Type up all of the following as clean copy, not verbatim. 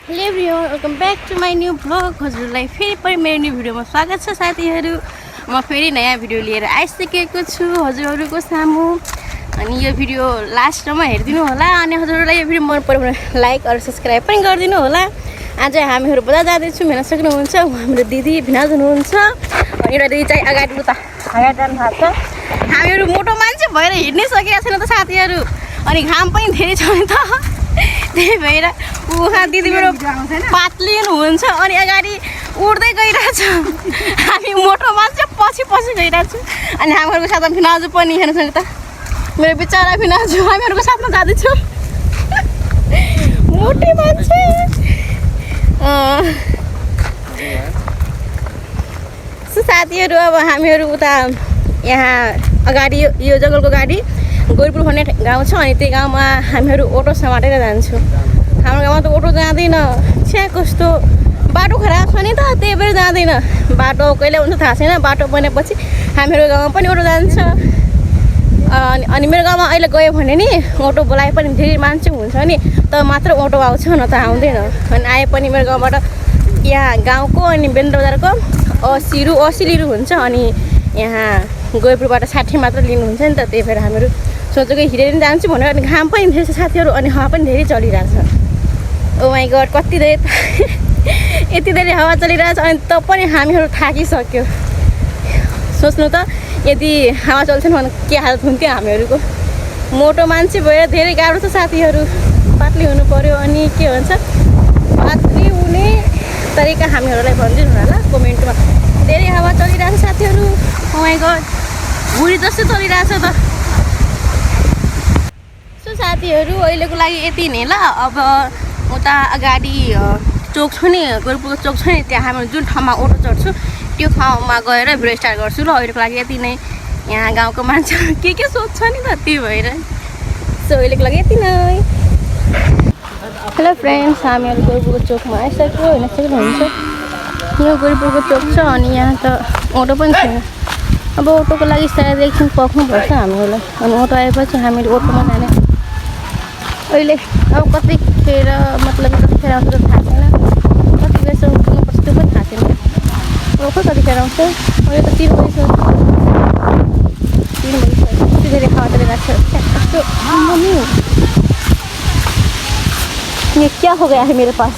Hello everyone welcome back to my new blog हजुरलाई फेरि पनि मेरो न्यू भिडियोमा स्वागत छ साथीहरू। म फेरि नयाँ भिडियो लिएर आइसकेको छु हजुरहरूको सामु। अनि यो भिडियो लास्टमा हेरिदिनु होला अनि हजुरहरूलाई यो भिडियो मन पर्यो भने लाइक अरू सब्सक्राइब पनि गरिदिनु होला। आज हामीहरू बजार जाँदैछौँ, हेर्न सक्नुहुन्छ हाम्रो दिदी भिनाज हुनुहुन्छ। एउटा दिदी चाहिँ अगाडि उता अगाडि जानु भएको छ। हामीहरू मोटो मान्छे भएर हिँड्नै सकेका छैन त साथीहरू, अनि घाम पनि धेरै छ नि त, त्यही भएर उहाँ दिदी मेरो पातलिनु हुन्छ अनि अगाडि उड्दै गइरहेछ। हामी मोटो मान्छे पछि पछि गइरहेछौँ। अनि हामीहरूको साथमा भिनाजु पनि हेर्नुहोस् त, मेरो बिचरा भिनाजु हामीहरूको साथमा जाँदैछौँ। मोटे मान्छे साथीहरू। अब हामीहरू उता यहाँ अगाडि यो जङ्गलको गाडी गोरपुर भन्ने गाउँ छ, अनि त्यो गाउँमा हामीहरू अटो समातेर जान्छौँ। हाम्रो गाउँमा त अटो जाँदैन, छ्या कस्तो बाटो खराब छ नि त, त्यही भएर जाँदैन। बाटो कहिले हुन्छ थाहा छैन, बाटो बनेपछि हामीहरू गाउँमा पनि अटो जान्छ। अनि मेरो गाउँमा अहिले गयो भने नि अटो बोलाए पनि धेरै मान्छे हुन्छ नि, त मात्र अटो आउँछ, न त आउँदैन। अनि आए पनि मेरो गाउँबाट यहाँ गाउँको अनि बेन्द्र बजारको 80 लिनु हुन्छ, अनि यहाँ गोरपुरबाट 60 मात्र लिनुहुन्छ नि त। त्यही भएर हामीहरू सोचेको हिँडेर जान्छु भनेर। अनि घाम पनि धेरै छ साथीहरू, अनि हावा पनि धेरै चलिरहेछ। ओ माई गड, कति धेरै यति धेरै हावा चलिरहेछ, अनि त पनि हामीहरू थाकिसक्यो। सोच्नु त यदि हावा चल्थेन भने के हालत हुन्थ्यो हामीहरूको। मोटो मान्छे भएर धेरै गाह्रो छ साथीहरू, पातली हुनु पऱ्यो। अनि के भन्छ पातली हुने तरिका हामीहरूलाई भनिदिनु होला कमेन्टमा। धेरै हावा चलिरहेछ साथीहरू, ओ माई गड, भुँडी जस्तो चलिरहेछ त। सो साथीहरू अहिलेको लागि यति नै ल। अब उता अगाडि चोक छ नि, गोरपुरको चोक छ नि, त्यहाँ हामी जुन ठाउँमा अटो चढ्छु त्यो ठाउँमा गएर भिडियो स्टार्ट गर्छु ल। अहिलेको लागि यति नै। यहाँ गाउँको मान्छे के सोध्छ नि त, त्यही भएर। सो अहिलेको लागि यति नै। हेलो फ्रेन्ड्स, हामीहरू गोरपुरको चोकमा आइसक्यो, हेर्न सक्नुहुन्छ यो गोरपुरको चोक छ। अनि यहाँ त अटो पनि छैन। अब अटोको लागि सायद एकछिन पर्खनुपर्छ हामीहरूलाई। अनि अटो आएपछि हामीहरू अटोमा जाने। अहिले अब कतिखेर मतलब कतिखेर आउँछ त थाहा छैन, कति बेरसम्म पुग्नुपर्छ त्यो पनि थाहा छैन। अब खोइ कतिखेर आउँछ। अहिले त 3 बजीसम्म यति धेरै हावा चलिरहेको छ। कस्तो मम्मी ये क्या हो गया है मेरे पास।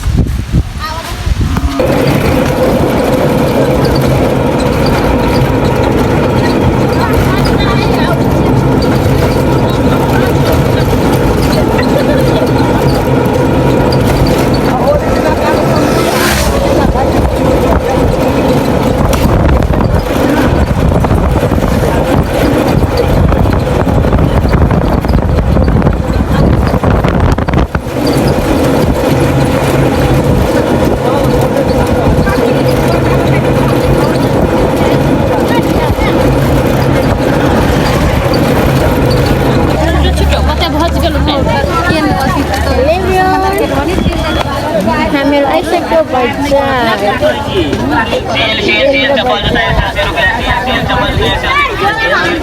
हामीहरू आइसक्यो बजार।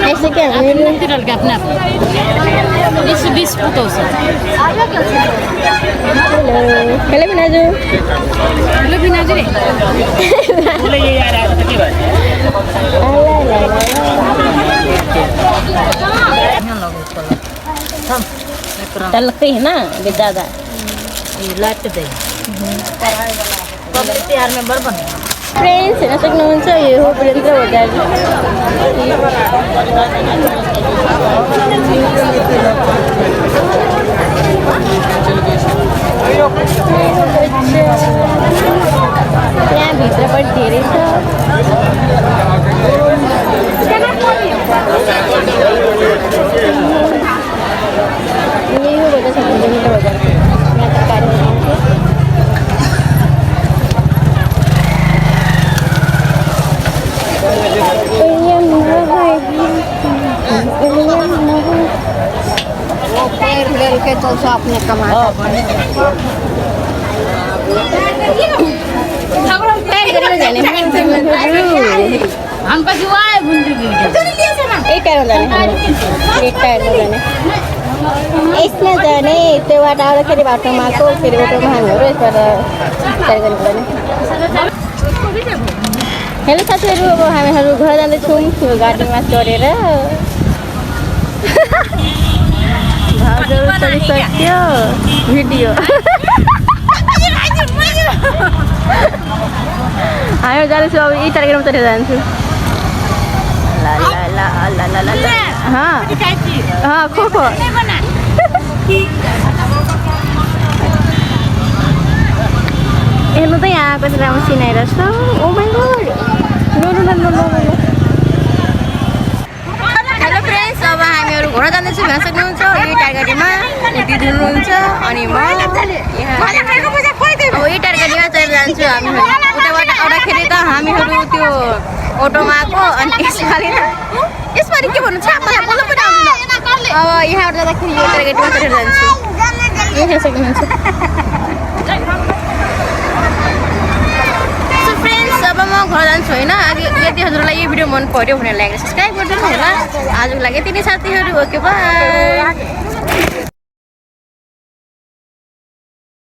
आइसक्यो हामीहरू। हेलो भिनाजु। हेलो भिनाजु रे। तलकै है ना बेदादा लाट दे तिहार में बर्बन। फ्रेन्ड्स हेर्न सक्नुहुन्छ यो हो वीरेन्द्र बजार। त्यहाँभित्र पनि धेरै छ। यही हो बजार छ वीरेन्द्र बजार। के तो अपने कमा हम पछुआ है बुंदी एक टायर जाने एक टायर जाने यसमा जाने त्यो बाटो आउँदाखेरि बाटोमा आएको फेरि बाटोमा हामीहरू यसबाट तयार गर्नुपर्ने। हेलो साथीहरू, अब हामीहरू घर जाँदैछौँ यो गाडीमा चढेर। भाउजूहरू चढिसक्यो भिडियो। हामीहरू जाँदैछौँ अब यही टार्गेटमा चढेर जान्छु। खो खो हेर्नु त यहाँ कति राम्रो सिन आइरहेछ। Oh my god, no no no no no. Hello friends, अब हामीहरू घर जाँदैछौँ। यहाँ सक्नुहुन्छ यही टारगाडीमा दिदी हुनुहुन्छ अनि म यहाँ अब यही टारगाडीमा चढेर जान्छु हामीहरू। उताबाट आउँदाखेरि त हामीहरू त्यो अटोमा आएको अनि यसपालि के भन्नु छ मलाई बोल्नु पनि आउँदैन। अब यहाँबाट जाँदाखेरि यो टारगाडीमा चढेर जान्छु। यहाँ सक्नुहुन्छ। अब म घर जान्छु होइन। यदि हजुरलाई यो भिडियो मन पर्यो भनेर लाइक र सब्सक्राइब गरिदिनु होला। आजको लागि यति नै साथीहरू, ओके बाई।